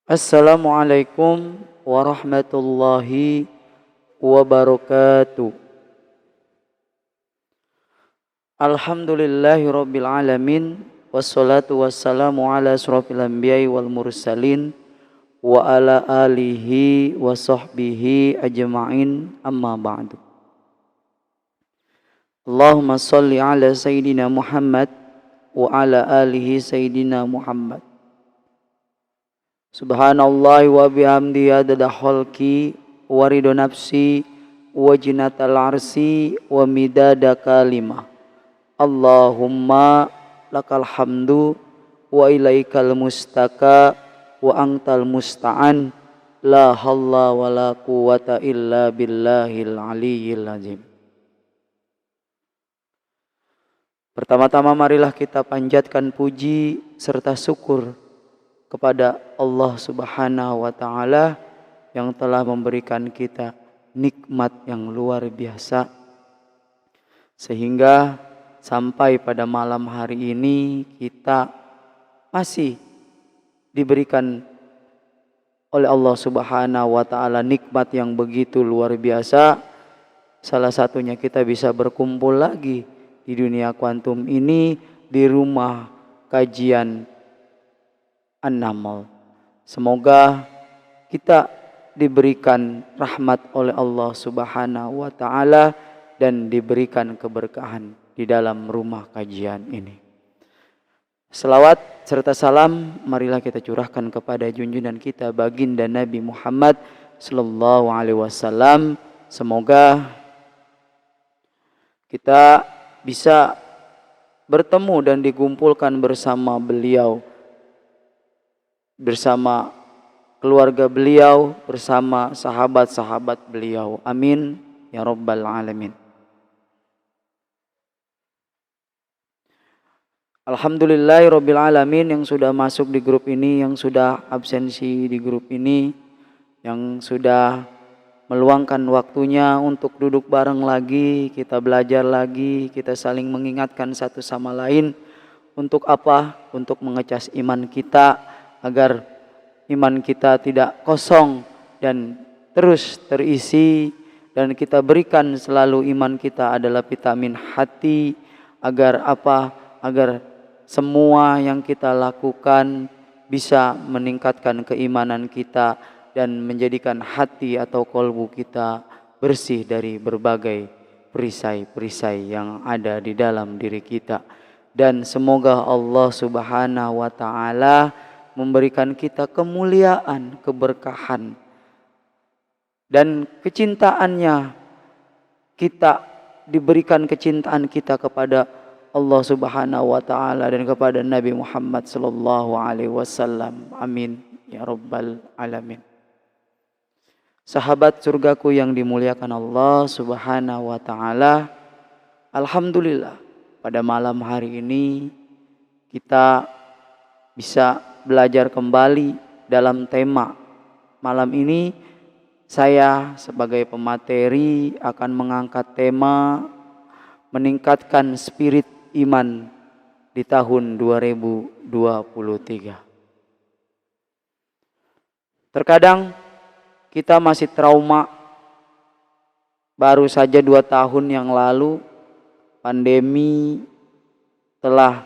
Assalamualaikum warahmatullahi wabarakatuh. Alhamdulillahi rabbil alamin. Wassalatu wassalamu ala asrofil anbiya'i wal mursalin wa ala alihi wa sahbihi ajma'in, amma ba'du. Allahumma salli ala sayyidina Muhammad wa ala alihi sayyidina Muhammad. Subhanallah wa bihamdi adada khalqi wa ridho nafsi wa jinatal arsi wa midada kalimah. Allahumma lakal hamdu wa ilaikal mustaka wa antal musta'an, la halla wa la quwata illa billahil aliyyil azim. Pertama-tama marilah kita panjatkan puji serta syukur kepada Allah Subhanahu wa Ta'ala yang telah memberikan kita nikmat yang luar biasa, sehingga sampai pada malam hari ini kita masih diberikan oleh Allah Subhanahu wa Ta'ala nikmat yang begitu luar biasa. Salah satunya kita bisa berkumpul lagi di dunia kuantum ini, di rumah kajian An-Naml. Semoga kita diberikan rahmat oleh Allah Subhanahu wa Ta'ala dan diberikan keberkahan di dalam rumah kajian ini. Selawat serta salam marilah kita curahkan kepada junjungan kita baginda Nabi Muhammad sallallahu alaihi wasallam. Semoga kita bisa bertemu dan dikumpulkan bersama beliau, bersama keluarga beliau, bersama sahabat-sahabat beliau. Amin ya rabbal alamin. Alhamdulillahirabbil alamin, yang sudah masuk di grup ini, yang sudah absensi di grup ini, yang sudah meluangkan waktunya untuk duduk bareng lagi, kita belajar lagi, kita saling mengingatkan satu sama lain. Untuk apa? Untuk mengecas iman kita, agar iman kita tidak kosong dan terus terisi, dan kita berikan selalu iman kita adalah vitamin hati. Agar apa? Agar semua yang kita lakukan bisa meningkatkan keimanan kita dan menjadikan hati atau kolbu kita bersih dari berbagai perisai-perisai yang ada di dalam diri kita. Dan semoga Allah Subhanahu wa Ta'ala memberikan kita kemuliaan, keberkahan, dan kecintaannya. Kita diberikan kecintaan kita kepada Allah Subhanahu wa Ta'ala dan kepada Nabi Muhammad sallallahu alaihi wasallam. Amin ya rabbal alamin. Sahabat surgaku yang dimuliakan Allah Subhanahu wa Ta'ala, alhamdulillah pada malam hari ini kita bisa belajar kembali dalam tema. Malam ini saya sebagai pemateri akan mengangkat tema meningkatkan spirit iman di tahun 2023. Terkadang kita masih trauma. Baru saja 2 tahun yang lalu pandemi telah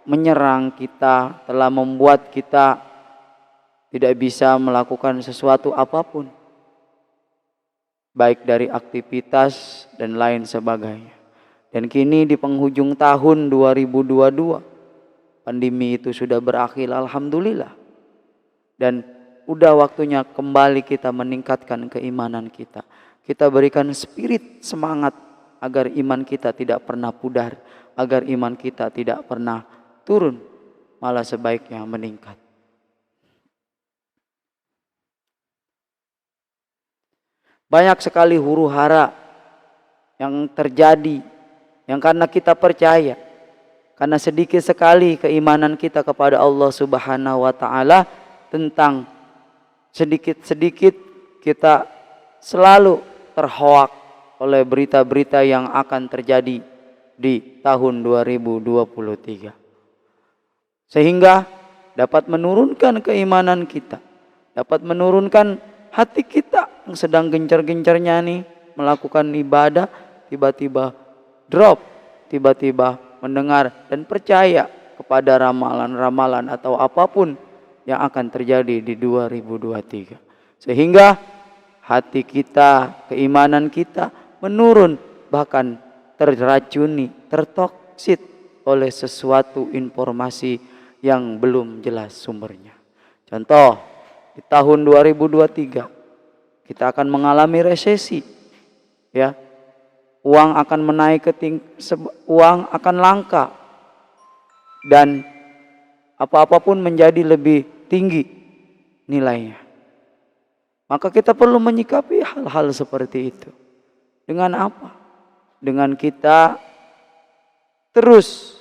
menyerang kita, telah membuat kita tidak bisa melakukan sesuatu apapun, baik dari aktivitas dan lain sebagainya. Dan kini di penghujung tahun 2022, pandemi itu sudah berakhir, alhamdulillah. Dan udah waktunya kembali kita meningkatkan keimanan kita. Kita berikan spirit semangat agar iman kita tidak pernah pudar, agar iman kita tidak pernah turun, malah sebaiknya meningkat. Banyak sekali huru-hara yang terjadi, yang karena kita percaya, karena sedikit sekali keimanan kita kepada Allah Subhanahu wa Ta'ala, tentang sedikit-sedikit kita selalu terhoak oleh berita-berita yang akan terjadi di tahun 2023. Sehingga dapat menurunkan keimanan kita, dapat menurunkan hati kita yang sedang gencar-gencarnya nih melakukan ibadah, tiba-tiba drop, tiba-tiba mendengar dan percaya kepada ramalan-ramalan atau apapun yang akan terjadi di 2023. Sehingga hati kita, keimanan kita menurun, bahkan terracuni, tertoksit oleh sesuatu informasi yang belum jelas sumbernya. Contoh, di tahun 2023 kita akan mengalami resesi, ya. Uang akan menaik uang akan langka, dan apa-apapun menjadi lebih tinggi nilainya. Maka kita perlu menyikapi hal-hal seperti itu. Dengan apa? Dengan kita terus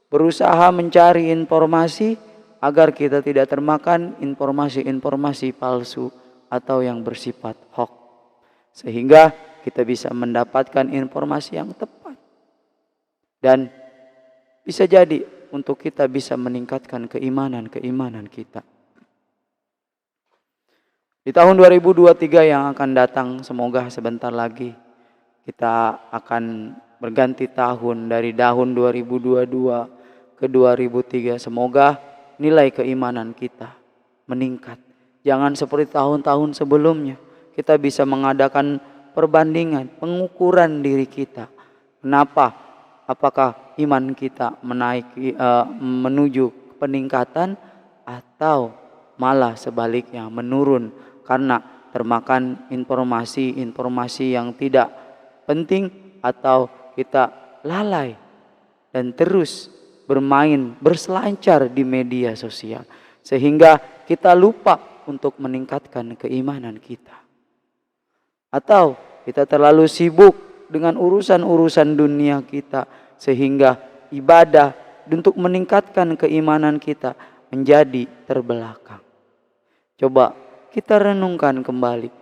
berusaha mencari informasi agar kita tidak termakan informasi-informasi palsu atau yang bersifat hoax. Sehingga kita bisa mendapatkan informasi yang tepat. Dan bisa jadi untuk kita bisa meningkatkan keimanan kita. Di tahun 2023 yang akan datang, semoga sebentar lagi kita akan berganti tahun dari tahun 2022 ke 2003. Semoga nilai keimanan kita meningkat. Jangan seperti tahun-tahun sebelumnya. Kita bisa mengadakan perbandingan, pengukuran diri kita. Kenapa? Apakah iman kita menuju peningkatan atau malah sebaliknya menurun karena termakan informasi yang tidak penting, atau kita lalai dan terus berselancar di media sosial sehingga kita lupa untuk meningkatkan keimanan kita. Atau kita terlalu sibuk dengan urusan-urusan dunia kita sehingga ibadah untuk meningkatkan keimanan kita menjadi terbelakang. Coba kita renungkan kembali,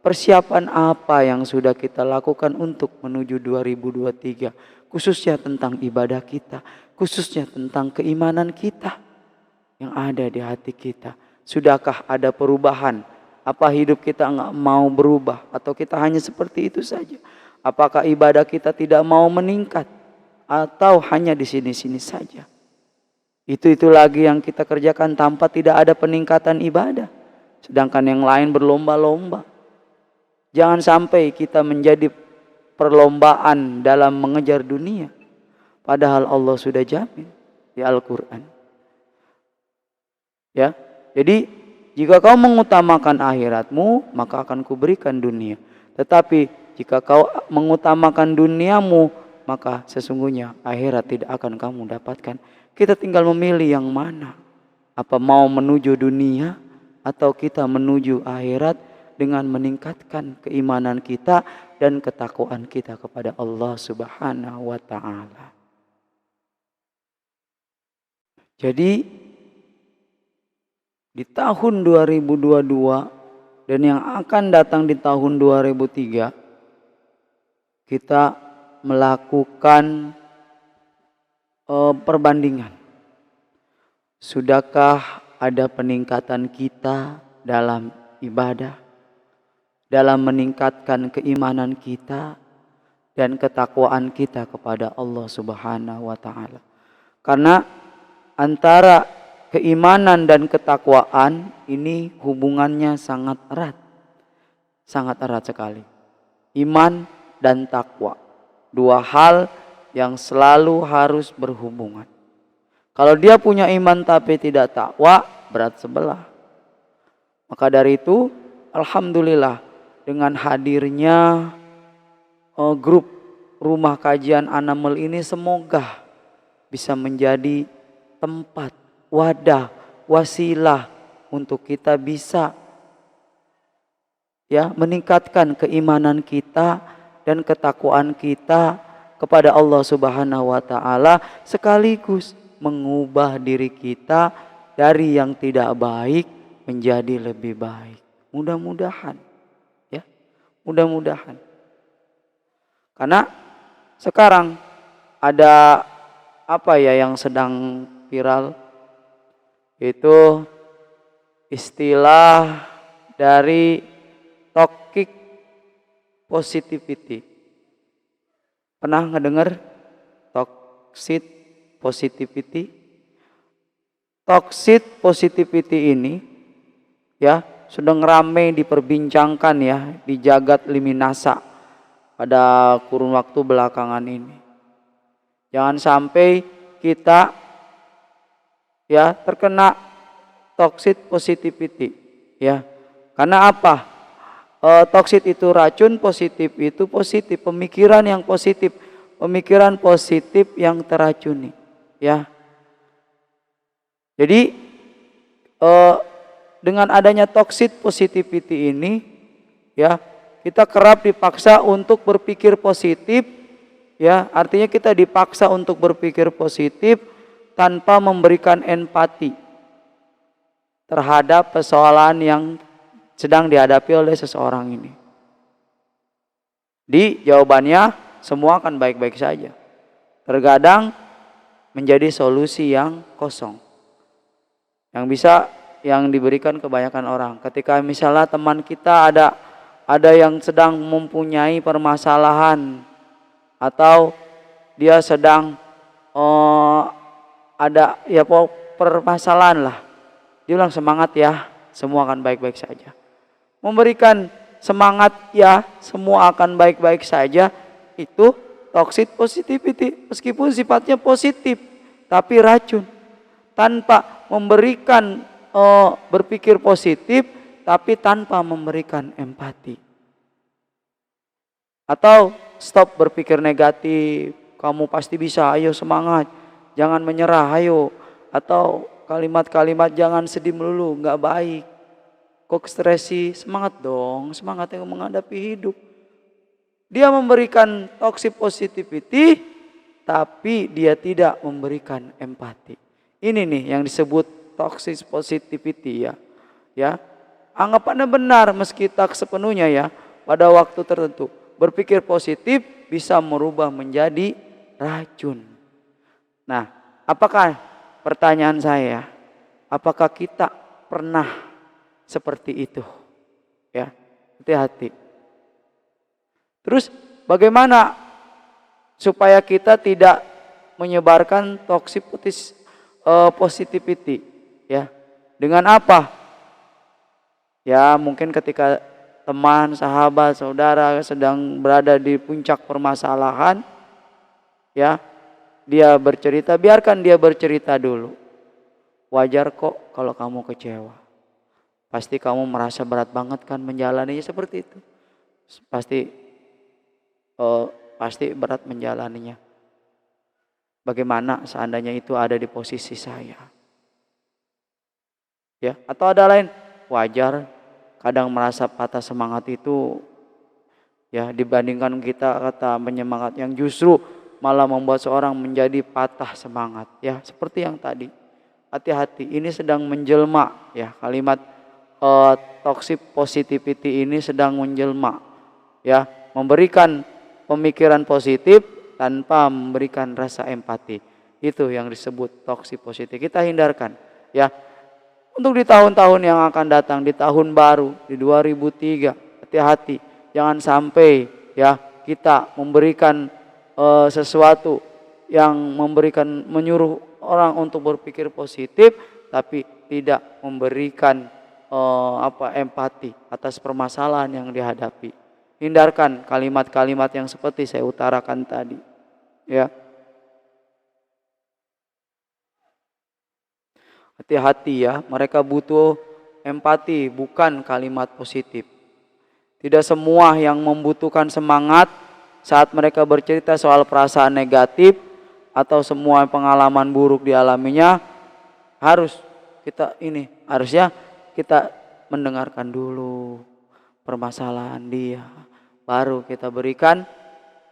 persiapan apa yang sudah kita lakukan untuk menuju 2023, khususnya tentang ibadah kita, khususnya tentang keimanan kita yang ada di hati kita. Sudahkah ada perubahan? Apa hidup kita nggak mau berubah atau kita hanya seperti itu saja? Apakah ibadah kita tidak mau meningkat atau hanya di sini-sini saja? Itu lagi yang kita kerjakan tanpa tidak ada peningkatan ibadah. Sedangkan yang lain berlomba-lomba. Jangan sampai kita menjadi perlombaan dalam mengejar dunia. Padahal Allah sudah jamin di Al-Quran. Ya, jadi jika kau mengutamakan akhiratmu, maka akan kuberikan dunia. Tetapi jika kau mengutamakan duniamu, maka sesungguhnya akhirat tidak akan kamu dapatkan. Kita tinggal memilih yang mana. Apa mau menuju dunia atau kita menuju akhirat dengan meningkatkan keimanan kita dan ketakwaan kita kepada Allah Subhanahu wa taala. Jadi di tahun 2022 dan yang akan datang di tahun 2003 kita melakukan perbandingan. Sudahkah ada peningkatan kita dalam ibadah, dalam meningkatkan keimanan kita dan ketakwaan kita kepada Allah Subhanahu wa taala? Karena antara keimanan dan ketakwaan ini hubungannya sangat erat. Sangat erat sekali. Iman dan takwa. Dua hal yang selalu harus berhubungan. Kalau dia punya iman tapi tidak takwa, berat sebelah. Maka dari itu, alhamdulillah dengan hadirnya grup rumah kajian Anamel ini semoga bisa menjadi tempat, wadah, wasilah untuk kita bisa meningkatkan keimanan kita dan ketakwaan kita kepada Allah Subhanahu wa taala, sekaligus mengubah diri kita dari yang tidak baik menjadi lebih baik. Mudah-mudahan ya. Mudah-mudahan. Karena sekarang ada apa ya yang sedang viral, Itu istilah dari toxic positivity. Pernah ngedenger toxic positivity? Toxic positivity ini ya sedang ramai diperbincangkan ya di jagat lini masa pada kurun waktu belakangan ini. Jangan sampai kita ya terkena toxic positivity ya. Karena apa? Toxic itu racun, positif itu positif, pemikiran yang positif, pemikiran positif yang teracuni ya. Jadi dengan adanya toxic positivity ini ya, kita kerap dipaksa untuk berpikir positif ya, artinya kita dipaksa untuk berpikir positif tanpa memberikan empati terhadap persoalan yang sedang dihadapi oleh seseorang ini. Di jawabannya semua akan baik-baik saja. Terkadang menjadi solusi yang kosong, yang bisa yang diberikan kebanyakan orang. Ketika misalnya teman kita ada yang sedang mempunyai permasalahan atau dia sedang ada ya permasalahan lah, dia bilang semangat ya, semua akan baik-baik saja. Memberikan semangat ya, semua akan baik-baik saja, itu toxic positivity, meskipun sifatnya positif tapi racun. Tanpa memberikan berpikir positif tapi tanpa memberikan empati. Atau stop berpikir negatif, kamu pasti bisa, ayo semangat, jangan menyerah, ayo. Atau kalimat-kalimat jangan sedih melulu, nggak baik. Kok stresi, semangat dong, semangat yang menghadapi hidup. Dia memberikan toxic positivity tapi dia tidak memberikan empati. Ini nih yang disebut toxic positivity ya. Ya. Anggapannya benar meski tak sepenuhnya ya. Pada waktu tertentu berpikir positif bisa merubah menjadi racun. Nah, apakah pertanyaan saya, apakah kita pernah seperti itu? Ya, hati-hati. Terus bagaimana supaya kita tidak menyebarkan toxic positivity ya? Dengan apa? Ya mungkin ketika teman, sahabat, saudara sedang berada di puncak permasalahan ya, dia bercerita, biarkan dia bercerita dulu. Wajar kok kalau kamu kecewa. Pasti kamu merasa berat banget kan menjalaninya seperti itu. Pasti berat menjalaninya. Bagaimana seandainya itu ada di posisi saya? Ya, atau ada lain, wajar kadang merasa patah semangat itu ya, dibandingkan kita kata menyemangat yang justru malah membuat seorang menjadi patah semangat ya, seperti yang tadi. Hati-hati, ini sedang menjelma ya, kalimat toxic positivity ini sedang menjelma ya, memberikan pemikiran positif tanpa memberikan rasa empati. Itu yang disebut toxic positivity. Kita hindarkan ya. Untuk di tahun-tahun yang akan datang, di tahun baru, di 2003, hati-hati. Jangan sampai ya kita memberikan sesuatu yang menyuruh orang untuk berpikir positif, tapi tidak memberikan empati atas permasalahan yang dihadapi. Hindarkan kalimat-kalimat yang seperti saya utarakan tadi. Ya. Hati-hati ya, mereka butuh empati, bukan kalimat positif. Tidak semua yang membutuhkan semangat saat mereka bercerita soal perasaan negatif atau semua pengalaman buruk dialaminya harusnya kita mendengarkan dulu permasalahan dia, baru kita berikan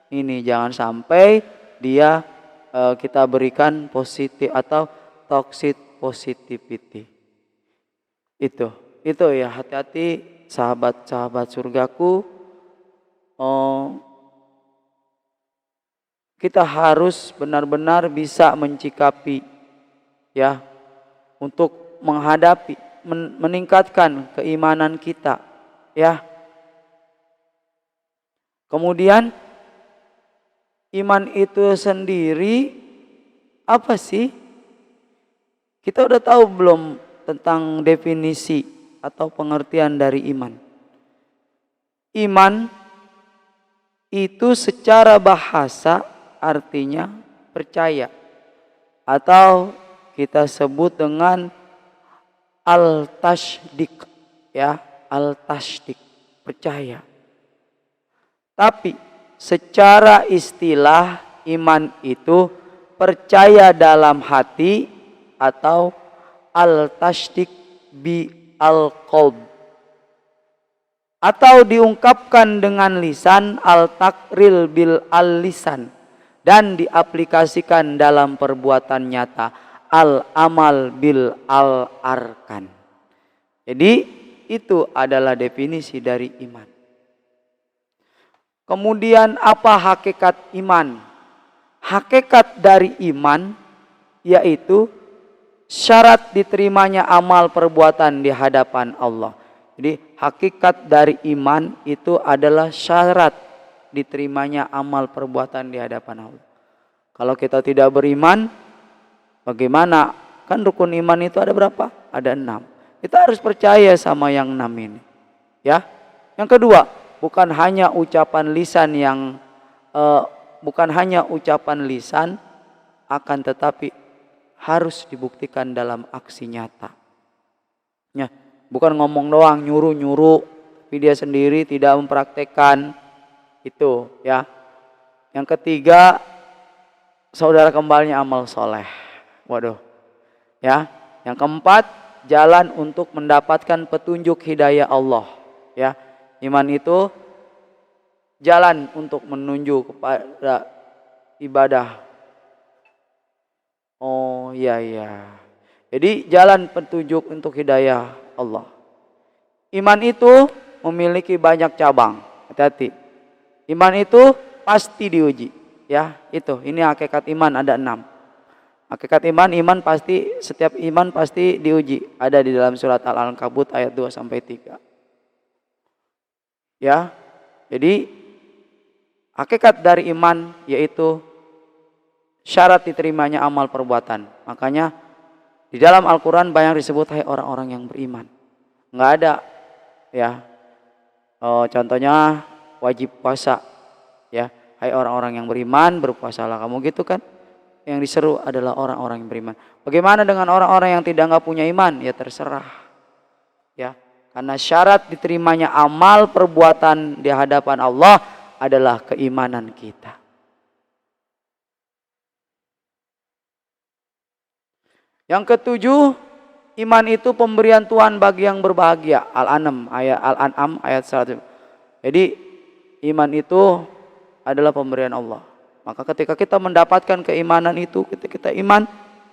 ini. Jangan sampai dia kita berikan positif atau toxic positivity. Itu ya, hati-hati sahabat-sahabat surgaku. Kita harus benar-benar bisa mencikapi ya, untuk menghadapi, meningkatkan keimanan kita, ya. Kemudian iman itu sendiri apa sih? Kita udah tahu belum tentang definisi atau pengertian dari iman? Iman itu secara bahasa artinya percaya, atau kita sebut dengan al-tasdik, ya, al-tasdik, percaya. Tapi secara istilah iman itu percaya dalam hati atau al-tasdik bi al-qalb, atau diungkapkan dengan lisan al-takril bil al-lisan, dan diaplikasikan dalam perbuatan nyata al-amal bil al-arkan. Jadi itu adalah definisi dari iman. Kemudian apa hakikat iman? Hakikat dari iman yaitu syarat diterimanya amal perbuatan di hadapan Allah. Jadi hakikat dari iman itu adalah syarat diterimanya amal perbuatan di hadapan Allah. Kalau kita tidak beriman, bagaimana? Kan rukun iman itu ada berapa? Ada 6. Kita harus percaya sama yang 6 ini, ya. Yang kedua, bukan hanya ucapan lisan akan tetapi harus dibuktikan dalam aksi nyata. Ya, bukan ngomong doang, nyuruh-nyuruh, tapi dia sendiri tidak mempraktekkan itu, ya. Yang ketiga, saudara kembalnya amal soleh. Waduh, ya. Yang keempat, jalan untuk mendapatkan petunjuk hidayah Allah, ya. Iman itu jalan untuk menuju kepada ibadah. Oh iya. Jadi jalan petunjuk untuk hidayah Allah. Iman itu memiliki banyak cabang. Hati-hati. Iman itu pasti diuji, ya. Ini hakikat iman ada 6. Hakikat iman pasti, setiap iman pasti diuji. Ada di dalam surat Al-Ankabut ayat 2 sampai 3. Ya. Jadi hakikat dari iman yaitu syarat diterimanya amal perbuatan. Makanya di dalam Al-Quran banyak disebut hai orang-orang yang beriman. Enggak ada, ya. Contohnya wajib puasa, ya. Hai orang-orang yang beriman, berpuasalah kamu, gitu kan. Yang diseru adalah orang-orang yang beriman. Bagaimana dengan orang-orang yang tidak punya iman? Ya terserah, ya. Karena syarat diterimanya amal perbuatan di hadapan Allah adalah keimanan kita. Yang ketujuh, iman itu pemberian Tuhan bagi yang berbahagia. Al-An'am ayat 100. Jadi iman itu adalah pemberian Allah. Maka ketika kita mendapatkan keimanan itu, ketika kita iman,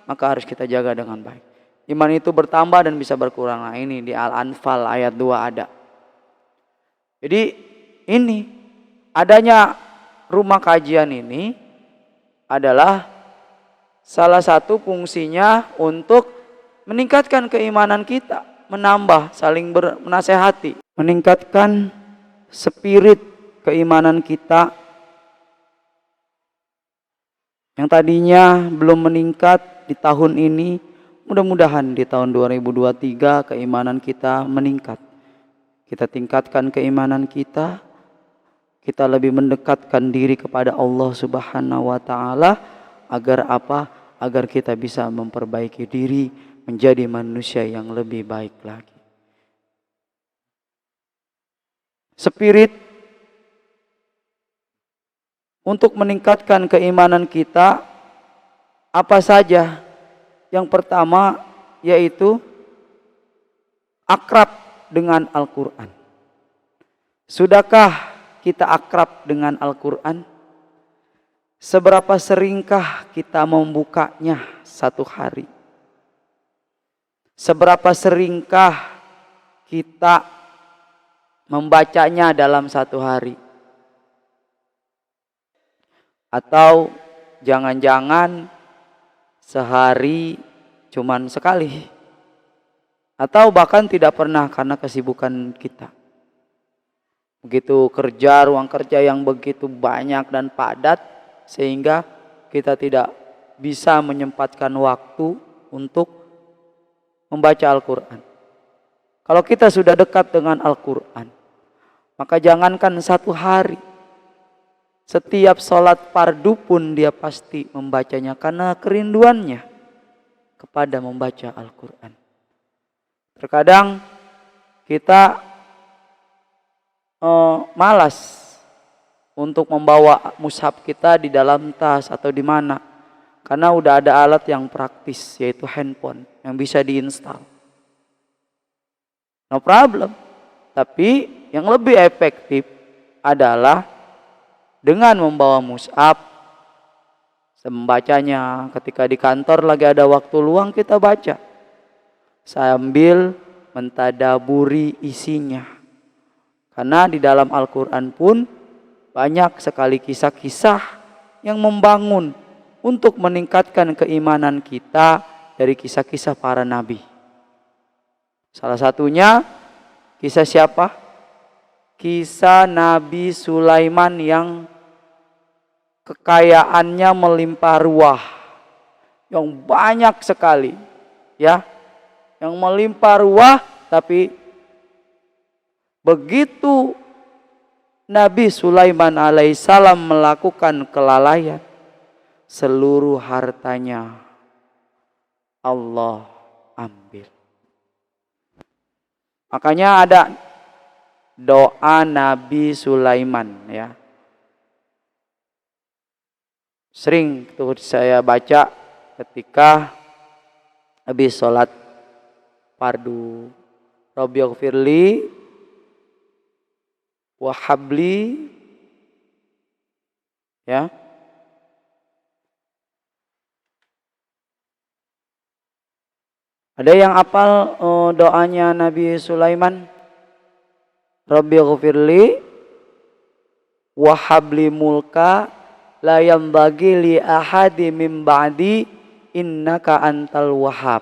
maka harus kita jaga dengan baik. Iman itu bertambah dan bisa berkurang. Nah, ini di Al-Anfal ayat 2 ada. Jadi ini adanya rumah kajian ini adalah salah satu fungsinya untuk meningkatkan keimanan kita, menambah, saling menasehati, meningkatkan spirit keimanan kita yang tadinya belum meningkat di tahun ini. Mudah-mudahan di tahun 2023 keimanan kita meningkat. Kita tingkatkan keimanan kita. Kita lebih mendekatkan diri kepada Allah Subhanahu wa taala agar apa? Agar kita bisa memperbaiki diri menjadi manusia yang lebih baik lagi. Spirit untuk meningkatkan keimanan kita apa saja? Yang pertama yaitu akrab dengan Al-Quran. Sudahkah kita akrab dengan Al-Quran? Seberapa seringkah kita membukanya satu hari? Seberapa seringkah kita membacanya dalam satu hari? Atau jangan-jangan sehari cuman sekali? atau bahkan tidak pernah karena kesibukan kita. Begitu kerja, ruang kerja yang begitu banyak dan padat sehingga kita tidak bisa menyempatkan waktu untuk membaca Al-Quran. Kalau kita sudah dekat dengan Al-Quran, maka jangankan satu hari, setiap sholat fardu pun dia pasti membacanya karena kerinduannya kepada membaca Al-Quran. Terkadang kita malas untuk membawa mushaf kita di dalam tas atau di mana, karena udah ada alat yang praktis yaitu handphone yang bisa diinstal. No problem. Tapi yang lebih efektif adalah dengan membawa mushaf, membacanya ketika di kantor lagi ada waktu luang kita baca sambil mentadaburi isinya. Karena di dalam Al-Quran pun banyak sekali kisah-kisah yang membangun untuk meningkatkan keimanan kita dari kisah-kisah para nabi. Salah satunya kisah siapa? Kisah Nabi Sulaiman yang kekayaannya melimpah ruah, yang banyak sekali, ya, yang melimpah ruah. Tapi begitu Nabi Sulaiman alaihissalam melakukan kelalaian, seluruh hartanya Allah ambil. Makanya ada doa Nabi Sulaiman, ya. Sering tuh saya baca ketika habis sholat fardu. Rabbighfirli wa habli, ya. Ada yang hafal doanya Nabi Sulaiman? Rabbighfirli wa habli mulka la yanbaghi li ahadi min ba'di innaka antal wahhab.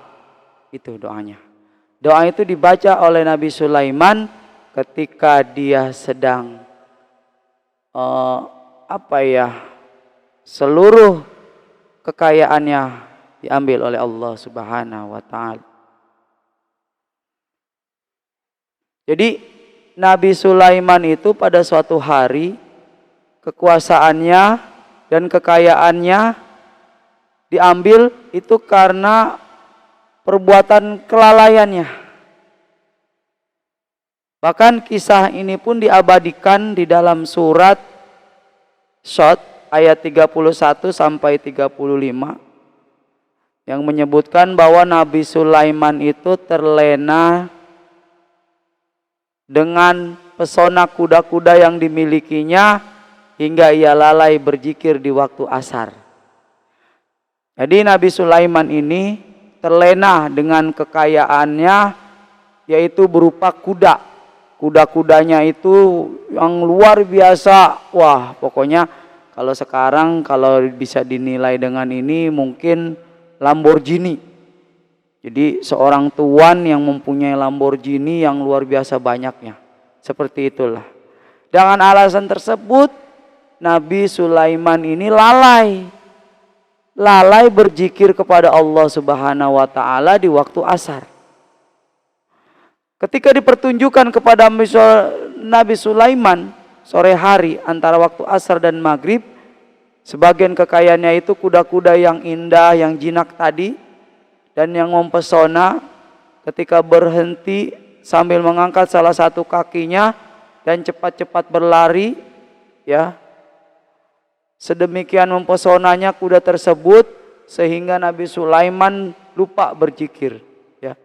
Itu doanya. Doa itu dibaca oleh Nabi Sulaiman ketika dia sedang seluruh kekayaannya diambil oleh Allah Subhanahu wa taala. Jadi Nabi Sulaiman itu pada suatu hari kekuasaannya dan kekayaannya diambil itu karena perbuatan kelalaiannya. Bahkan kisah ini pun diabadikan di dalam surat Shad ayat 31 sampai 35 yang menyebutkan bahwa Nabi Sulaiman itu terlena dengan pesona kuda-kuda yang dimilikinya hingga ia lalai berzikir di waktu asar. Jadi Nabi Sulaiman ini terlena dengan kekayaannya, yaitu berupa kuda. Kuda-kudanya itu yang luar biasa. Wah, pokoknya kalau sekarang kalau bisa dinilai dengan ini mungkin Lamborghini. Jadi seorang tuan yang mempunyai Lamborghini yang luar biasa banyaknya. Seperti itulah. Dengan alasan tersebut Nabi Sulaiman ini lalai berzikir kepada Allah Subhanahu wa taala di waktu asar. Ketika dipertunjukkan kepada Nabi Sulaiman sore hari antara waktu asar dan maghrib, sebagian kekayaannya itu kuda-kuda yang indah, yang jinak tadi dan yang mempesona. Ketika berhenti sambil mengangkat salah satu kakinya dan cepat-cepat berlari, ya. Sedemikian mempesonanya kuda tersebut sehingga Nabi Sulaiman lupa berzikir, ya.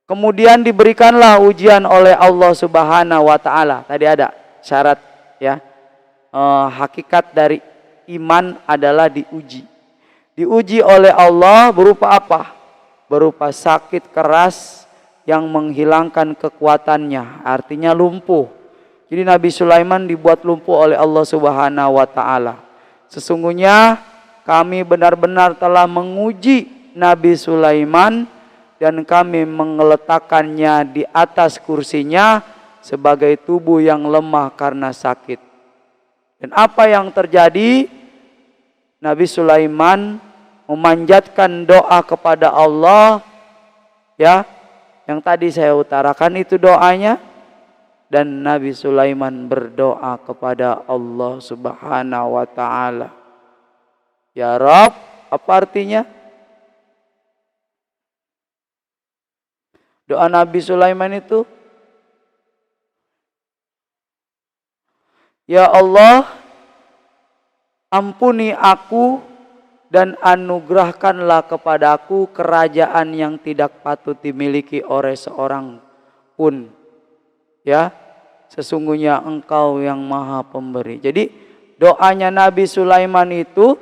Kemudian diberikanlah ujian oleh Allah Subhanahu wa taala. Tadi ada syarat, ya. Hakikat dari iman adalah diuji. Diuji oleh Allah berupa apa? Berupa sakit keras yang menghilangkan kekuatannya, artinya lumpuh. Jadi Nabi Sulaiman dibuat lumpuh oleh Allah Subhanahu wa taala. Sesungguhnya kami benar-benar telah menguji Nabi Sulaiman dan kami meletakkannya di atas kursinya sebagai tubuh yang lemah karena sakit. Dan apa yang terjadi? Nabi Sulaiman memanjatkan doa kepada Allah, ya, yang tadi saya utarakan itu doanya. Dan Nabi Sulaiman berdoa kepada Allah Subhanahu wa ta'ala. Ya Rabb, apa artinya? Doa Nabi Sulaiman itu, ya Allah, ampuni aku dan anugerahkanlah kepadaku kerajaan yang tidak patut dimiliki oleh seorang pun. Ya, sesungguhnya Engkau yang Maha Pemberi. Jadi doanya Nabi Sulaiman itu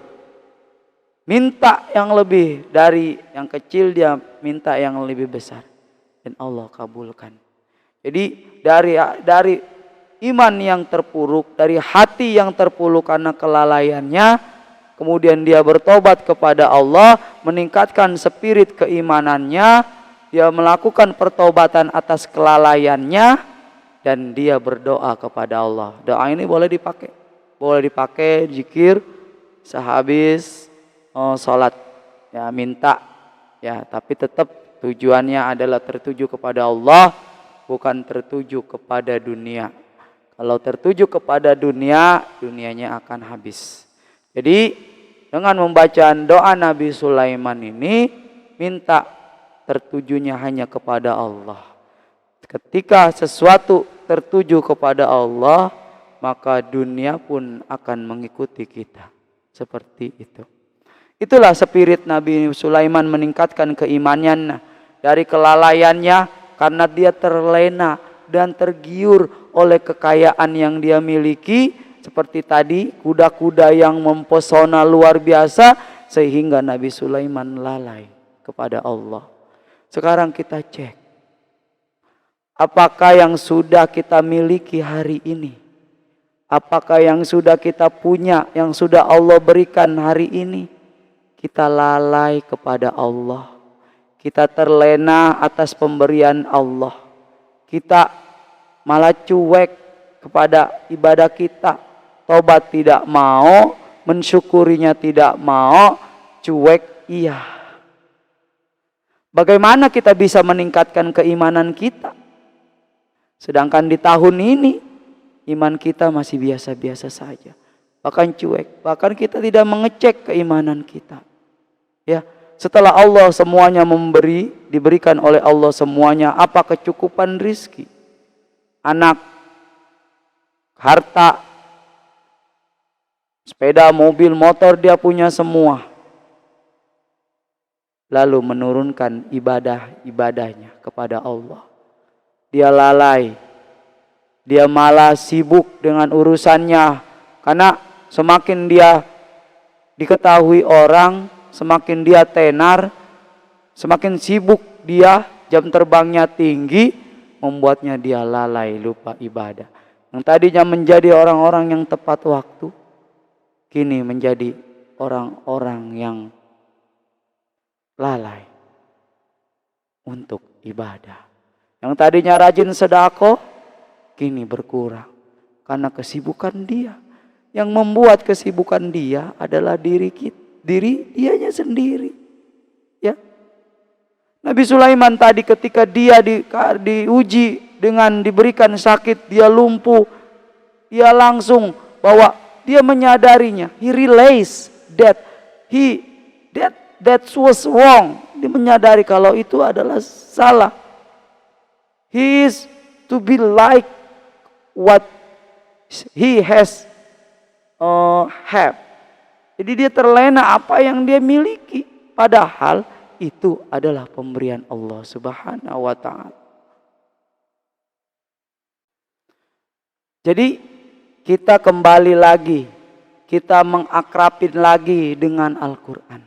minta yang lebih dari yang kecil, dia minta yang lebih besar. Dan Allah kabulkan. Jadi dari iman yang terpuruk, dari hati yang terpuruk karena kelalaiannya, kemudian dia bertobat kepada Allah, meningkatkan spirit keimanannya, dia melakukan pertobatan atas kelalaiannya, dan dia berdoa kepada Allah. Doa ini boleh dipakai zikir sehabis sholat, ya, minta, ya, tapi tetap tujuannya adalah tertuju kepada Allah, bukan tertuju kepada dunia. Kalau tertuju kepada dunia, dunianya akan habis. Jadi dengan membaca doa Nabi Sulaiman ini, minta tertujunya hanya kepada Allah. Ketika sesuatu tertuju kepada Allah, maka dunia pun akan mengikuti kita. Seperti itu. Itulah spirit Nabi Sulaiman meningkatkan keimanannya dari kelalaiannya, karena dia terlena dan tergiur oleh kekayaan yang dia miliki. Seperti tadi, kuda-kuda yang mempesona luar biasa, sehingga Nabi Sulaiman lalai kepada Allah. Sekarang kita cek, apakah yang sudah kita miliki hari ini? Apakah yang sudah kita punya, yang sudah Allah berikan hari ini? Kita lalai kepada Allah. Kita terlena atas pemberian Allah. Kita malah cuek kepada ibadah kita. Tobat tidak mau, mensyukurinya tidak mau, cuek iya. Bagaimana kita bisa meningkatkan keimanan kita? Sedangkan di tahun ini iman kita masih biasa-biasa saja, bahkan cuek, bahkan kita tidak mengecek keimanan kita. Ya, setelah Allah semuanya diberikan oleh Allah semuanya, apa kecukupan rizki, anak, harta, sepeda, mobil, motor, dia punya semua. Lalu menurunkan ibadahnya kepada Allah. Dia lalai, dia malah sibuk dengan urusannya, karena semakin dia diketahui orang, semakin dia tenar, semakin sibuk dia, jam terbangnya tinggi, membuatnya dia lalai, lupa ibadah. Yang tadinya menjadi orang-orang yang tepat waktu, kini menjadi orang-orang yang lalai untuk ibadah. Yang tadinya rajin sedekah, kini berkurang karena kesibukan dia. Yang membuat kesibukan dia adalah diri dianya sendiri. Ya. Nabi Sulaiman tadi ketika dia diuji dengan diberikan sakit, dia lumpuh, dia langsung bahwa dia menyadarinya. He realized that that was wrong. Dia menyadari kalau itu adalah salah. He is to be like what he has have. Jadi dia terlena apa yang dia miliki, padahal itu adalah pemberian Allah Subhanahu wa ta'ala. Jadi kita kembali lagi, kita mengakrabin lagi dengan Al-Quran.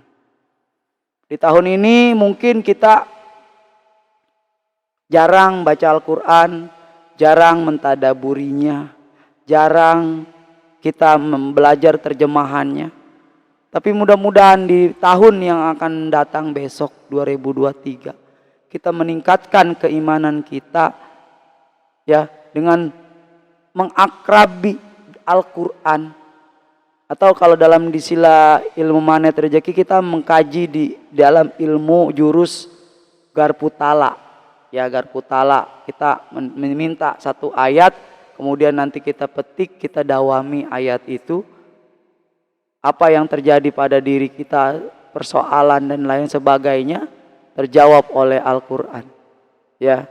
Di tahun ini mungkin kita jarang baca Al-Quran, jarang mentadaburinya, jarang kita belajar terjemahannya. Tapi mudah-mudahan di tahun yang akan datang besok 2023, kita meningkatkan keimanan kita ya dengan mengakrabi Al-Qur'an. Atau kalau dalam di sila ilmu magnet rezeki kita mengkaji di dalam ilmu jurus Garputala. Ya, Garputala kita meminta satu ayat, kemudian nanti kita petik, kita dawami ayat itu. Apa yang terjadi pada diri kita, persoalan dan lain sebagainya terjawab oleh Al-Qur'an. Ya.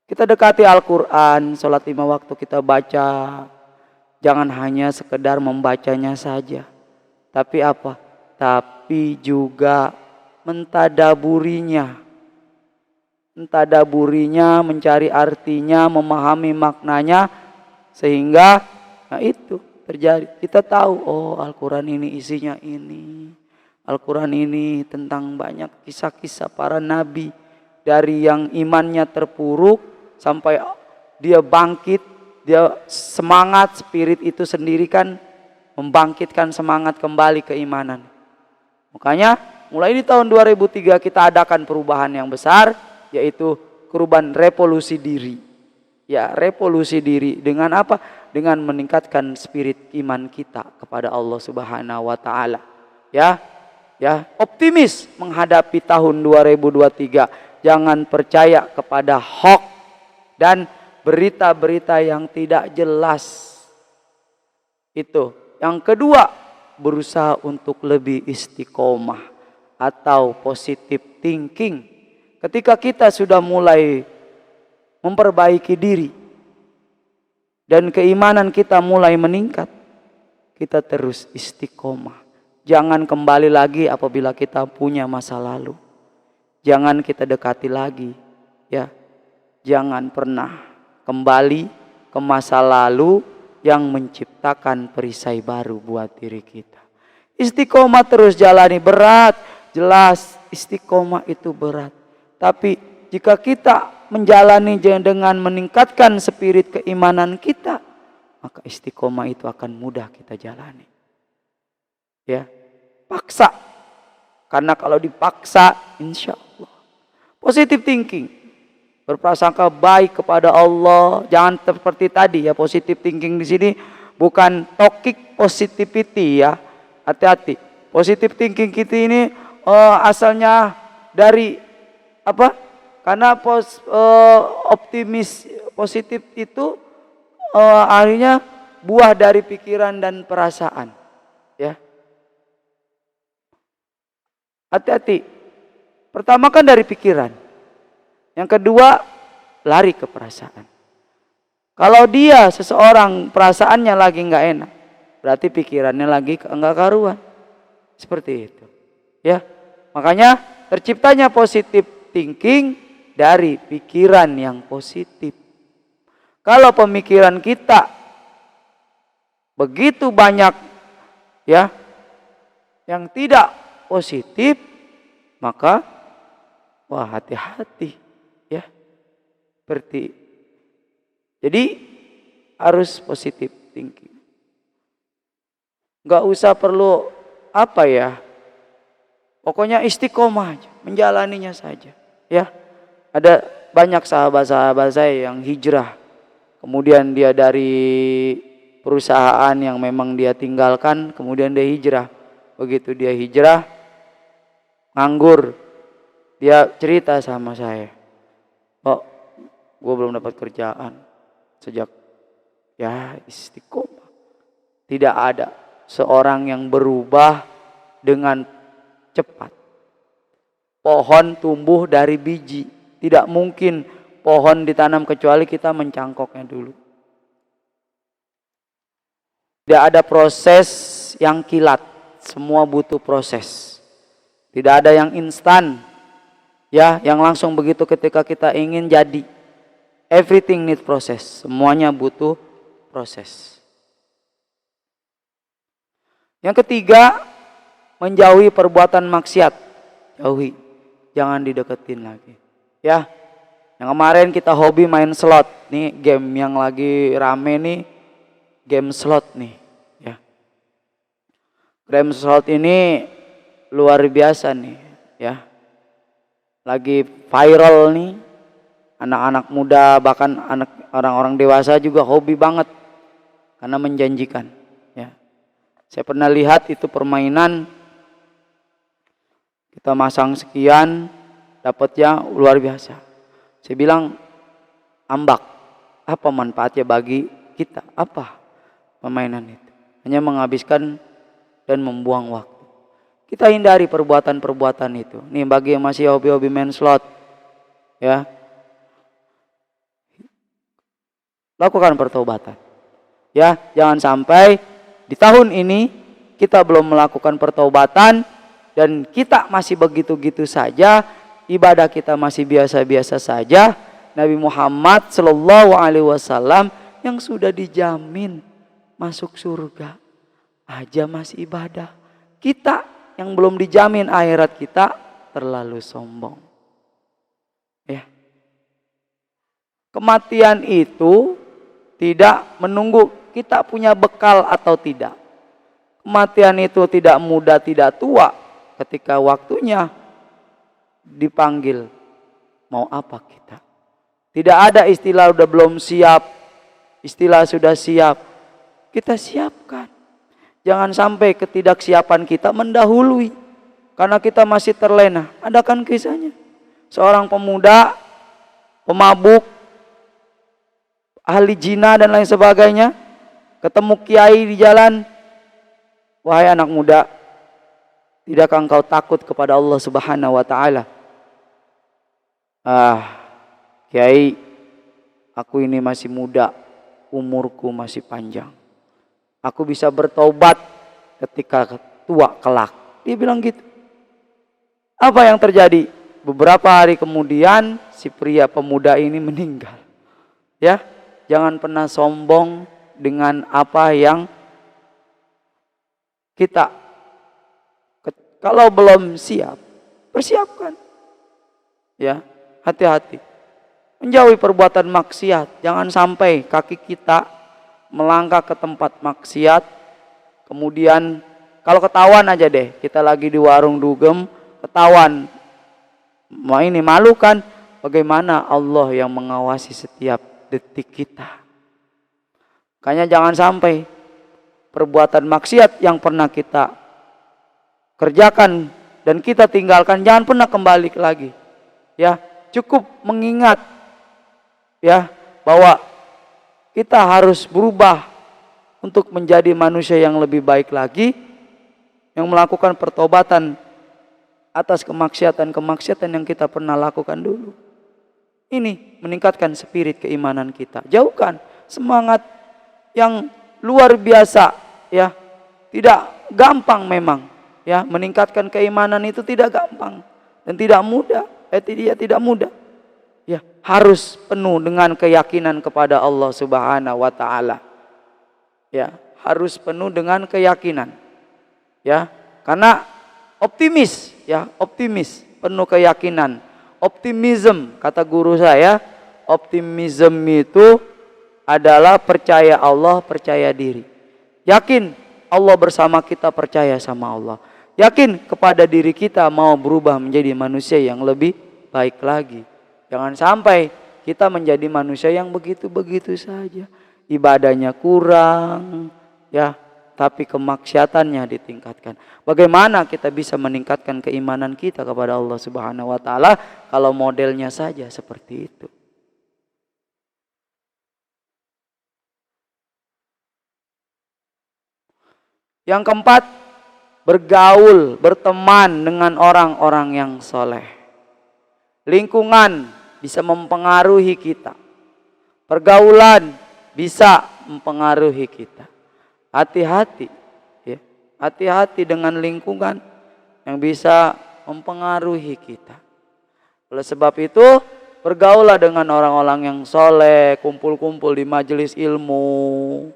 Kita dekati Al-Qur'an, sholat 5 waktu kita baca. Jangan hanya sekedar membacanya saja. Tapi apa? Tapi juga mentadaburinya. Mentadaburinya, mencari artinya, memahami maknanya. Sehingga itu terjadi. Kita tahu, oh Al-Quran ini isinya ini. Al-Quran ini tentang banyak kisah-kisah para nabi. Dari yang imannya terpuruk sampai dia bangkit. Dia semangat, spirit itu sendiri kan membangkitkan semangat kembali keimanan. Makanya mulai di tahun 2003 kita adakan perubahan yang besar, yaitu perubahan revolusi diri. Ya, revolusi diri dengan apa? Dengan meningkatkan spirit iman kita kepada Allah Subhanahu wa taala. Ya. Ya, optimis menghadapi tahun 2023. Jangan percaya kepada hoax dan berita-berita yang tidak jelas. Itu. Yang kedua, berusaha untuk lebih istiqomah atau positive thinking. Ketika kita sudah mulai memperbaiki diri dan keimanan kita mulai meningkat, kita terus istiqomah. Jangan kembali lagi apabila kita punya masa lalu. Jangan kita dekati lagi, ya. Jangan pernah kembali ke masa lalu yang menciptakan perisai baru buat diri kita. Istiqomah terus jalani, berat, jelas istiqomah itu berat. Tapi jika kita menjalani dengan meningkatkan spirit keimanan kita, maka istiqomah itu akan mudah kita jalani. Ya, paksa. Karena kalau dipaksa, insya Allah. Positive thinking. Berprasangka baik kepada Allah. Jangan seperti tadi ya, positive thinking di sini bukan toxic positivity ya. Hati-hati. Positive thinking kita ini asalnya dari apa? Karena optimis positif itu akhirnya buah dari pikiran dan perasaan. Ya. Hati-hati. Pertama kan dari pikiran. Yang kedua, lari ke perasaan. Kalau dia seseorang perasaannya lagi nggak enak, berarti pikirannya lagi enggak karuan. Seperti itu. Ya. Makanya terciptanya positive thinking dari pikiran yang positif. Kalau pemikiran kita begitu banyak ya yang tidak positif, maka wah hati-hati. Ya, seperti jadi harus positif thinking. Gak usah perlu apa ya, pokoknya istiqomah aja, menjalaninya saja. Ya, ada banyak sahabat-sahabat saya yang hijrah, kemudian dia dari perusahaan yang memang dia tinggalkan, kemudian dia hijrah. Begitu dia hijrah, nganggur, dia cerita sama saya. Oh, gue belum dapat kerjaan sejak ya istiqomah. Tidak ada seorang yang berubah dengan cepat. Pohon tumbuh dari biji. Tidak mungkin pohon ditanam kecuali kita mencangkoknya dulu. Tidak ada proses yang kilat. Semua butuh proses. Tidak ada yang instan. Ya, yang langsung begitu ketika kita ingin jadi. Everything need proses. Semuanya butuh proses. Yang ketiga, menjauhi perbuatan maksiat. Jauhi. Jangan dideketin lagi. Ya. Yang kemarin kita hobi main slot. Nih game yang lagi rame nih. Game slot nih. Ya. Game slot ini luar biasa nih. Ya. lagi viral nih. Anak-anak muda bahkan orang-orang dewasa juga hobi banget karena menjanjikan. Ya, saya pernah lihat itu permainan, kita masang sekian, dapatnya luar biasa. Saya bilang, ambak, apa manfaatnya bagi kita? Apa permainan itu? Hanya menghabiskan dan membuang waktu. Kita hindari perbuatan-perbuatan itu. Nih bagi yang masih hobi-hobi main slot, ya, lakukan pertobatan. Ya, jangan sampai di tahun ini kita belum melakukan pertobatan dan kita masih begitu-gitu saja, ibadah kita masih biasa-biasa saja. Nabi Muhammad Shallallahu Alaihi Wasallam yang sudah dijamin masuk surga aja masih ibadah. Kita yang belum dijamin akhirat kita terlalu sombong. Ya. Kematian itu tidak menunggu kita punya bekal atau tidak. Kematian itu tidak muda, tidak tua. Ketika waktunya dipanggil, mau apa kita? Tidak ada istilah udah belum siap, istilah sudah siap. Kita siapkan. Jangan sampai ketidaksiapan kita mendahului. Karena kita masih terlena. Ada kan kisahnya? Seorang pemuda, pemabuk, ahli zina dan lain sebagainya, ketemu kiai di jalan. Wahai anak muda, tidakkah engkau takut kepada Allah Subhanahu wa taala? Kiai, aku ini masih muda, umurku masih panjang. Aku bisa bertobat ketika tua kelak. Dia bilang gitu. Apa yang terjadi? Beberapa hari kemudian si pria pemuda ini meninggal. Ya, jangan pernah sombong dengan apa yang kita, kalau belum siap, persiapkan. Ya, hati-hati. Menjauhi perbuatan maksiat. Jangan sampai kaki kita melangkah ke tempat maksiat. Kemudian kalau ketahuan aja deh, kita lagi di warung dugem, ketahuan, ini malu kan? Bagaimana Allah yang mengawasi setiap detik kita. Makanya jangan sampai perbuatan maksiat yang pernah kita kerjakan dan kita tinggalkan, jangan pernah kembali lagi. Ya, cukup mengingat ya bahwa kita harus berubah untuk menjadi manusia yang lebih baik lagi, yang melakukan pertobatan atas kemaksiatan-kemaksiatan yang kita pernah lakukan dulu. Ini meningkatkan spirit keimanan kita. Jauhkan semangat yang luar biasa, ya. Tidak gampang memang, ya. Meningkatkan keimanan itu tidak gampang dan tidak mudah. Tidak mudah. Ya, harus penuh dengan keyakinan kepada Allah Subhanahu wa taala. Ya, harus penuh dengan keyakinan. Ya, karena optimis, ya, optimis, penuh keyakinan. Optimism, kata guru saya, optimism itu adalah percaya Allah, percaya diri. Yakin Allah bersama kita, percaya sama Allah. Yakin kepada diri kita mau berubah menjadi manusia yang lebih baik lagi. Jangan sampai kita menjadi manusia yang begitu-begitu saja. Ibadahnya kurang, ya, tapi kemaksiatannya ditingkatkan. Bagaimana kita bisa meningkatkan keimanan kita kepada Allah Subhanahu wa taala kalau modelnya saja seperti itu? Yang keempat, bergaul, berteman dengan orang-orang yang soleh. Lingkungan bisa mempengaruhi kita. Pergaulan bisa mempengaruhi kita. Hati-hati, ya. Hati-hati dengan lingkungan yang bisa mempengaruhi kita. Oleh sebab itu, bergaulah dengan orang-orang yang soleh, kumpul-kumpul di majelis ilmu.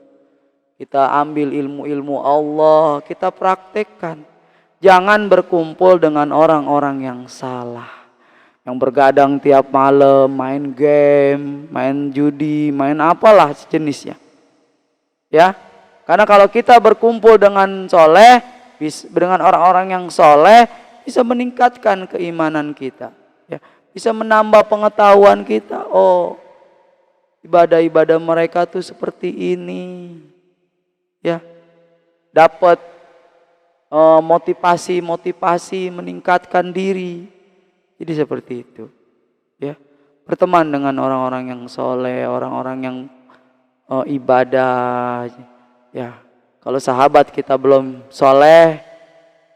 Kita ambil ilmu-ilmu Allah, kita praktekkan. Jangan berkumpul dengan orang-orang yang salah, yang bergadang tiap malam, main game, main judi, main apalah sejenisnya. Ya, karena kalau kita berkumpul dengan soleh, dengan orang-orang yang soleh, bisa meningkatkan keimanan kita. Ya, bisa menambah pengetahuan kita. Oh, ibadah-ibadah mereka tuh seperti ini. Ya, dapat motivasi meningkatkan diri. Jadi seperti itu. Ya, berteman dengan orang-orang yang soleh, orang-orang yang ibadah. Ya, kalau sahabat kita belum soleh,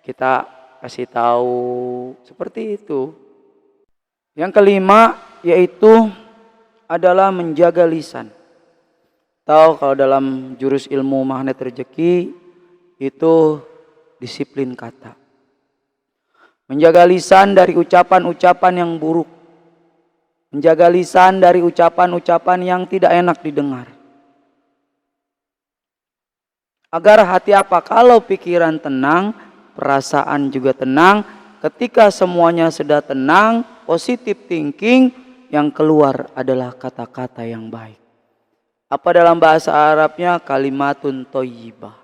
kita kasih tahu seperti itu. Yang kelima yaitu adalah menjaga lisan. Tahu kalau dalam jurus ilmu magnet rezeki itu disiplin kata. Menjaga lisan dari ucapan-ucapan yang buruk. Menjaga lisan dari ucapan-ucapan yang tidak enak didengar. Agar hati apa? Kalau pikiran tenang, perasaan juga tenang. Ketika semuanya sudah tenang, positive thinking, yang keluar adalah kata-kata yang baik. Apa dalam bahasa Arabnya? Kalimatun thayyibah.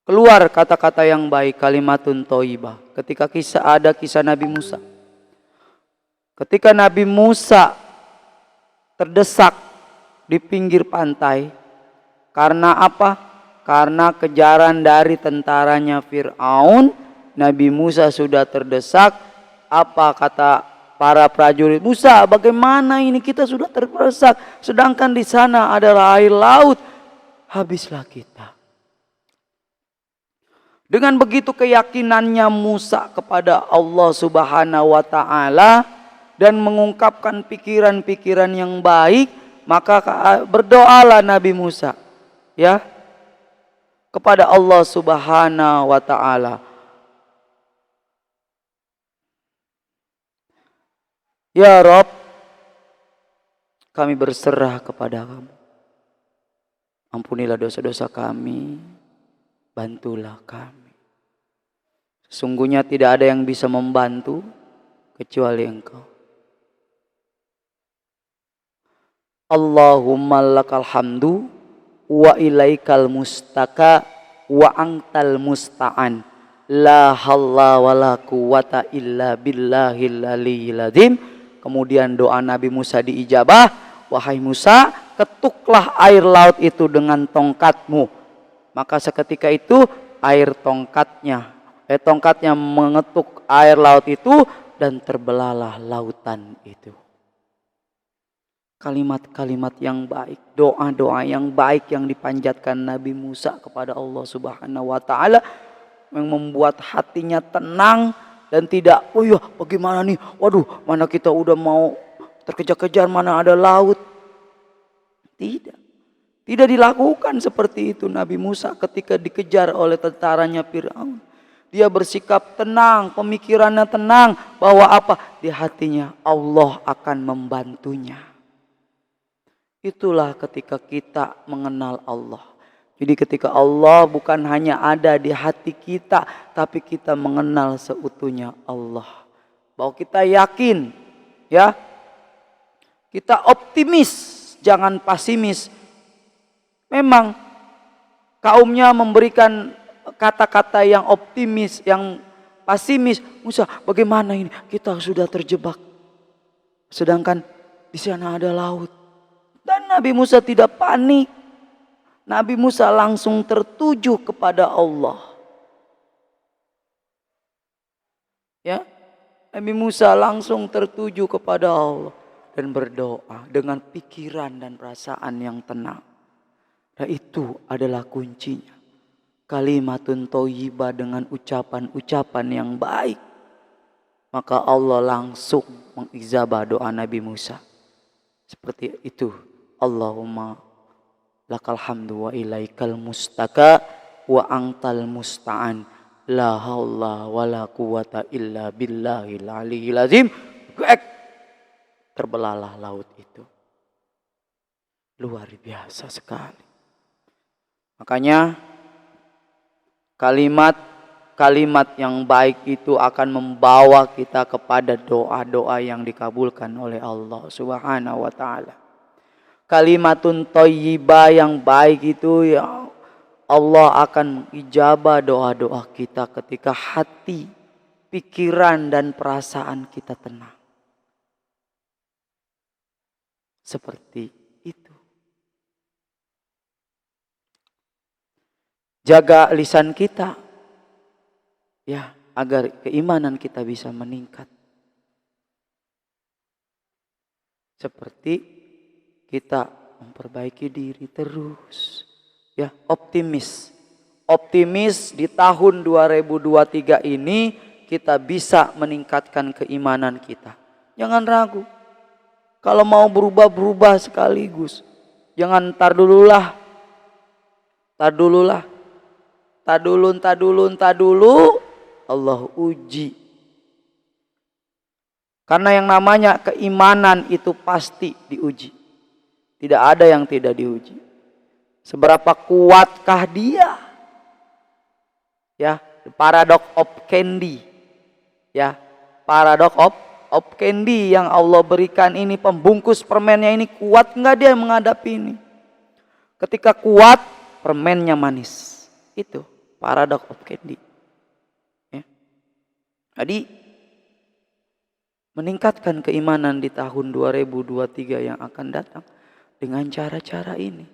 Keluar kata-kata yang baik, kalimatun thayyibah. Ketika ada kisah Nabi Musa. Ketika Nabi Musa terdesak di pinggir pantai. Karena apa? Karena kejaran dari tentaranya Fir'aun. Nabi Musa sudah terdesak. Apa kata para prajurit? Musa, bagaimana ini, kita sudah terdesak. Sedangkan di sana adalah air laut. Habislah kita. Dengan begitu keyakinannya Musa kepada Allah Subhanahu wa Ta'ala dan mengungkapkan pikiran-pikiran yang baik, maka berdoalah Nabi Musa, ya, kepada Allah Subhanahu wa Ta'ala. Ya Rob, kami berserah kepada Kamu. Ampunilah dosa-dosa kami, bantulah kami. Sesungguhnya tidak ada yang bisa membantu kecuali Engkau. Allahumma lakal hamdu wa ilaikal mustaka wa antal musta'an. La halla wa la quwata illa billahil aliyyil azim. Kemudian doa Nabi Musa diijabah. Wahai Musa, ketuklah air laut itu dengan tongkatmu. Maka seketika itu air tongkatnya mengetuk air laut itu dan terbelahlah lautan itu. Kalimat-kalimat yang baik, doa-doa yang baik yang dipanjatkan Nabi Musa kepada Allah Subhanahu wa Ta'ala yang membuat hatinya tenang dan tidak, oh iya bagaimana nih, waduh mana kita udah mau terkejar-kejar, mana ada laut. Tidak dilakukan seperti itu Nabi Musa ketika dikejar oleh tentaranya Fir'aun. Dia bersikap tenang, pemikirannya tenang, bahwa apa? Di hatinya Allah akan membantunya. Itulah ketika kita mengenal Allah. Jadi ketika Allah bukan hanya ada di hati kita, tapi kita mengenal seutuhnya Allah. Bahwa kita yakin, ya, kita optimis, jangan pesimis. Memang kaumnya memberikan kata-kata yang optimis, yang pesimis. Musa, bagaimana ini? Kita sudah terjebak. Sedangkan di sana ada laut. Dan Nabi Musa tidak panik. Nabi Musa langsung tertuju kepada Allah. Ya, Nabi Musa langsung tertuju kepada Allah dan berdoa dengan pikiran dan perasaan yang tenang. Dan itu adalah kuncinya. Kalimatun thayyibah dengan ucapan-ucapan yang baik. Maka Allah langsung mengijabah doa Nabi Musa. Seperti itu. Allahumma lakal hamdu wa ilaikal mustaka wa antal musta'an. La haula wa la quwata illa billahil aliyyil azim. Terbelahlah laut itu. Luar biasa sekali. Makanya kalimat yang baik itu akan membawa kita kepada doa-doa yang dikabulkan oleh Allah Subhanahu wa Ta'ala. Kalimatun thayyibah yang baik itu, ya Allah akan ijabah doa-doa kita ketika hati pikiran dan perasaan kita tenang. Seperti itu. Jaga lisan kita, ya, agar keimanan kita bisa meningkat. Seperti kita memperbaiki diri terus, ya, optimis. Optimis di tahun 2023 ini kita bisa meningkatkan keimanan kita. Jangan ragu. Kalau mau berubah sekaligus. Jangan tar dulu. Allah uji. Karena yang namanya keimanan itu pasti diuji. Tidak ada yang tidak diuji. Seberapa kuatkah dia? Ya, paradox of candy. Ya, paradox of candy yang Allah berikan ini, pembungkus permennya ini, kuat nggak dia menghadapi ini? Ketika kuat, permennya manis. Itu paradox of candy. Ya. Jadi meningkatkan keimanan di tahun 2023 yang akan datang dengan cara-cara ini.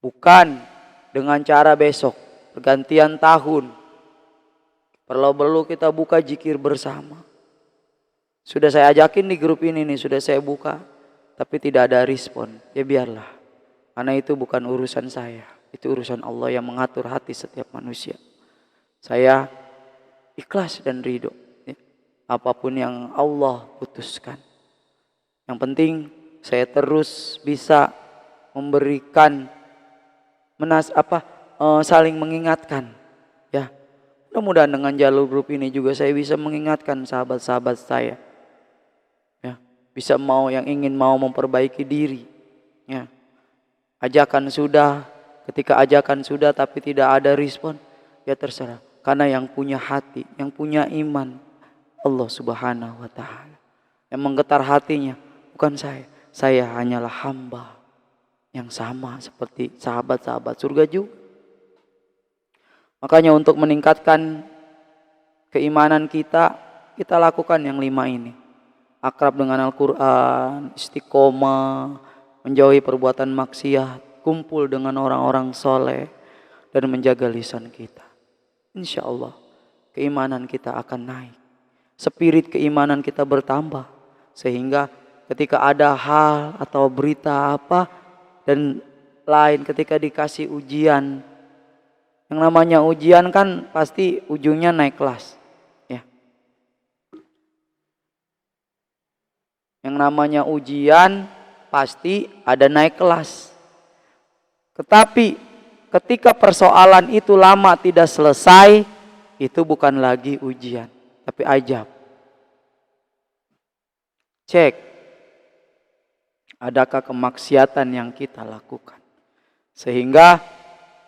Bukan dengan cara besok, pergantian tahun. Perlu kita buka zikir bersama. Sudah saya ajakin di grup ini nih, sudah saya buka. Tapi tidak ada respon. Ya biarlah. Karena itu bukan urusan saya. Itu urusan Allah yang mengatur hati setiap manusia. Saya ikhlas dan ridho. Ya. Apapun yang Allah putuskan. Yang penting saya terus bisa memberikan saling mengingatkan. Ya. Mudah-mudahan dengan jalur grup ini juga saya bisa mengingatkan sahabat-sahabat saya. Ya. Bisa yang ingin memperbaiki diri. Ya. Ajakan sudah. Ketika ajakan sudah tapi tidak ada respon, ya terserah. Karena yang punya hati, yang punya iman, Allah Subhanahu wa Ta'ala. Yang menggetar hatinya bukan saya. Saya hanyalah hamba yang sama seperti sahabat-sahabat surga juga. Makanya untuk meningkatkan keimanan kita lakukan yang 5 ini. Akrab dengan Al-Quran, istiqomah, menjauhi perbuatan maksiat, kumpul dengan orang-orang soleh, dan menjaga lisan kita. Insya Allah keimanan kita akan naik. Spirit keimanan kita bertambah. Sehingga ketika ada hal atau berita apa dan lain, ketika dikasih ujian. Yang namanya ujian kan pasti ujungnya naik kelas. Ya. Yang namanya ujian pasti ada naik kelas. Tetapi ketika persoalan itu lama tidak selesai, itu bukan lagi ujian, tapi ajab. Cek, adakah kemaksiatan yang kita lakukan? Sehingga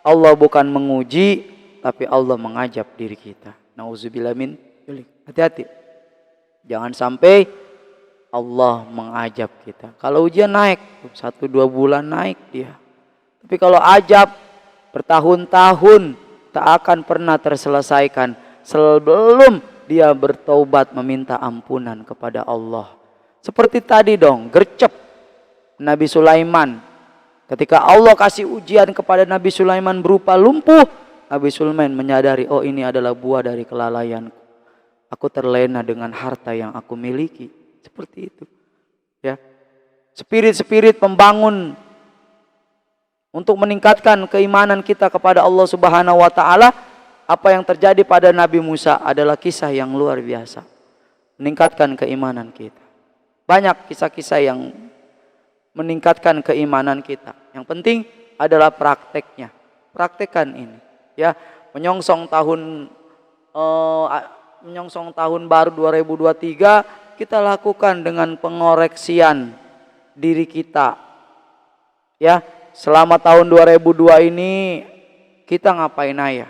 Allah bukan menguji, tapi Allah mengajab diri kita. Nauzubillah min dzalik. Hati-hati. Jangan sampai Allah mengajab kita. Kalau ujian naik, 1-2 bulan naik dia. Tapi kalau ajab bertahun-tahun tak akan pernah terselesaikan sebelum dia bertaubat meminta ampunan kepada Allah. Seperti tadi dong, gercep Nabi Sulaiman. Ketika Allah kasih ujian kepada Nabi Sulaiman berupa lumpuh, Nabi Sulaiman menyadari, oh ini adalah buah dari kelalaianku. Aku terlena dengan harta yang aku miliki. Seperti itu. Ya. Spirit-spirit pembangun untuk meningkatkan keimanan kita kepada Allah Subhanahu wa Ta'ala. Apa yang terjadi pada Nabi Musa adalah kisah yang luar biasa. Meningkatkan keimanan kita. Banyak kisah-kisah yang meningkatkan keimanan kita. Yang penting adalah prakteknya. Praktekkan ini. Ya, menyongsong tahun baru 2023, kita lakukan dengan pengoreksian diri kita. Ya, selama tahun 2002 ini kita ngapain aja?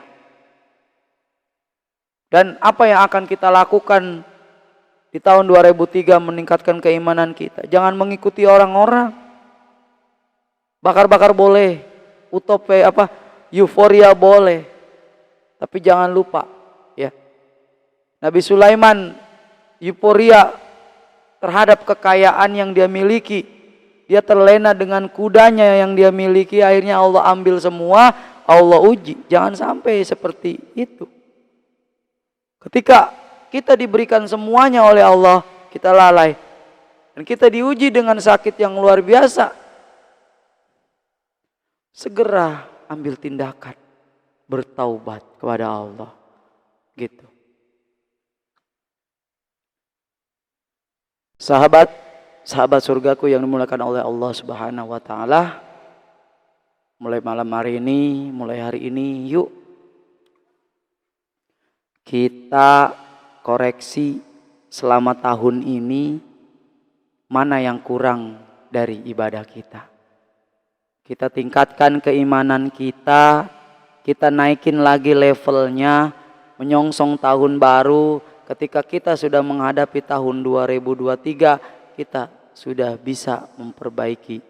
Dan apa yang akan kita lakukan di tahun 2003 meningkatkan keimanan kita? Jangan mengikuti orang-orang. Bakar-bakar boleh, euforia boleh. Tapi jangan lupa, ya. Nabi Sulaiman euforia terhadap kekayaan yang dia miliki. Dia terlena dengan kudanya yang dia miliki. Akhirnya Allah ambil semua, Allah uji. Jangan sampai seperti itu. Ketika kita diberikan semuanya oleh Allah, kita lalai. Dan kita diuji dengan sakit yang luar biasa. Segera ambil tindakan. Bertaubat kepada Allah. Gitu. Sahabat surgaku yang dimulakan oleh Allah Subhanahu wa taala, mulai malam hari ini, mulai hari ini, yuk kita koreksi selama tahun ini mana yang kurang dari ibadah kita. Kita tingkatkan keimanan kita, kita naikin lagi levelnya, menyongsong tahun baru. Ketika kita sudah menghadapi tahun 2023, kita sudah bisa memperbaiki.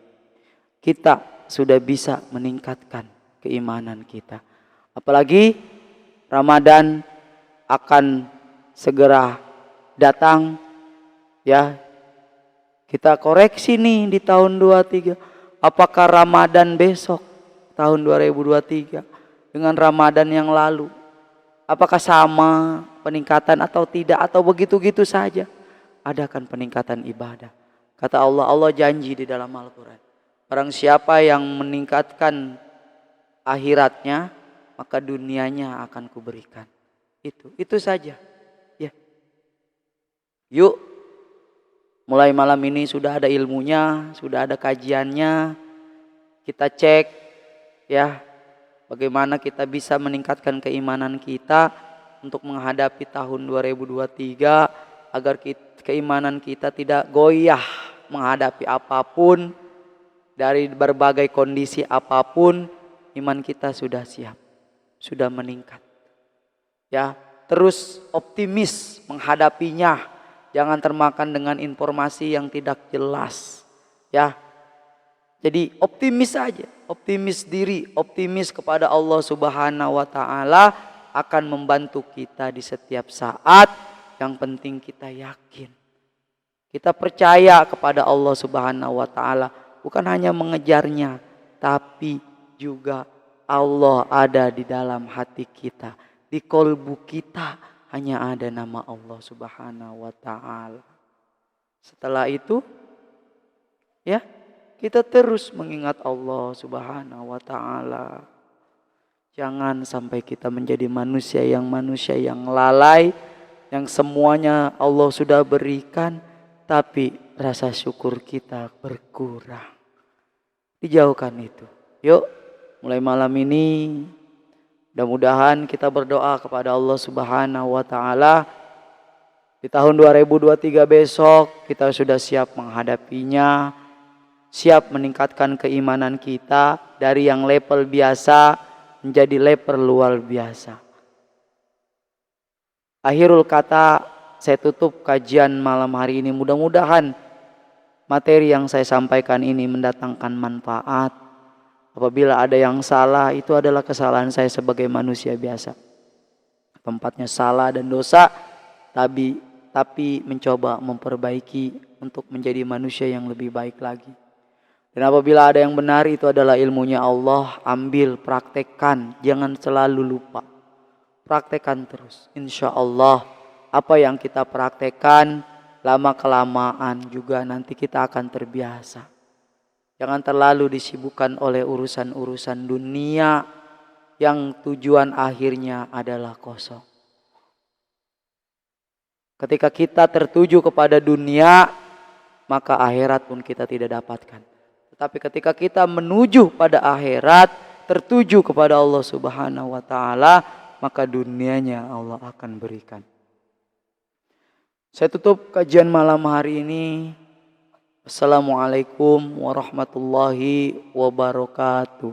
Kita sudah bisa meningkatkan keimanan kita. Apalagi Ramadan akan segera datang, ya. Kita koreksi nih di tahun 23. Apakah Ramadan besok tahun 2023 dengan Ramadan yang lalu? Apakah sama peningkatan atau tidak, atau begitu-gitu saja? Adakan peningkatan ibadah. Kata Allah, Allah janji di dalam Al-Quran, barang siapa yang meningkatkan akhiratnya, maka dunianya akan kuberikan. Itu saja. Ya. Yuk, mulai malam ini sudah ada ilmunya, sudah ada kajiannya. Kita cek, ya, bagaimana kita bisa meningkatkan keimanan kita untuk menghadapi tahun 2023 agar keimanan kita tidak goyah menghadapi apapun, dari berbagai kondisi apapun. Iman kita sudah siap, sudah meningkat. Ya, terus optimis menghadapinya. Jangan termakan dengan informasi yang tidak jelas. Ya. Jadi optimis saja, optimis diri, optimis kepada Allah Subhanahu wa taala akan membantu kita di setiap saat. Yang penting kita yakin. Kita percaya kepada Allah Subhanahu wa taala, bukan hanya mengejarnya, tapi juga Allah ada di dalam hati kita. Di kolbu kita hanya ada nama Allah Subhanahu wa taala. Setelah itu, ya, kita terus mengingat Allah Subhanahu wa taala. Jangan sampai kita menjadi manusia yang lalai, yang semuanya Allah sudah berikan, tapi rasa syukur kita berkurang. Dijauhkan itu. Yuk, mulai malam ini mudah-mudahan kita berdoa kepada Allah Subhanahu wa taala. Di tahun 2023 besok kita sudah siap menghadapinya. Siap meningkatkan keimanan kita dari yang level biasa menjadi level luar biasa. Akhirul kata, saya tutup kajian malam hari ini. Mudah-mudahan materi yang saya sampaikan ini mendatangkan manfaat. Apabila ada yang salah, itu adalah kesalahan saya sebagai manusia biasa. Tempatnya salah dan dosa, tapi mencoba memperbaiki untuk menjadi manusia yang lebih baik lagi. Dan apabila ada yang benar, itu adalah ilmunya Allah. Ambil, praktekkan, jangan selalu lupa. Praktekkan terus. Insya Allah apa yang kita praktekkan lama kelamaan juga nanti kita akan terbiasa. Jangan terlalu disibukkan oleh urusan-urusan dunia yang tujuan akhirnya adalah kosong. Ketika kita tertuju kepada dunia, maka akhirat pun kita tidak dapatkan. Tetapi ketika kita menuju pada akhirat, tertuju kepada Allah Subhanahu wa taala, maka dunianya Allah akan berikan. Saya tutup kajian malam hari ini. Assalamualaikum warahmatullahi wabarakatuh.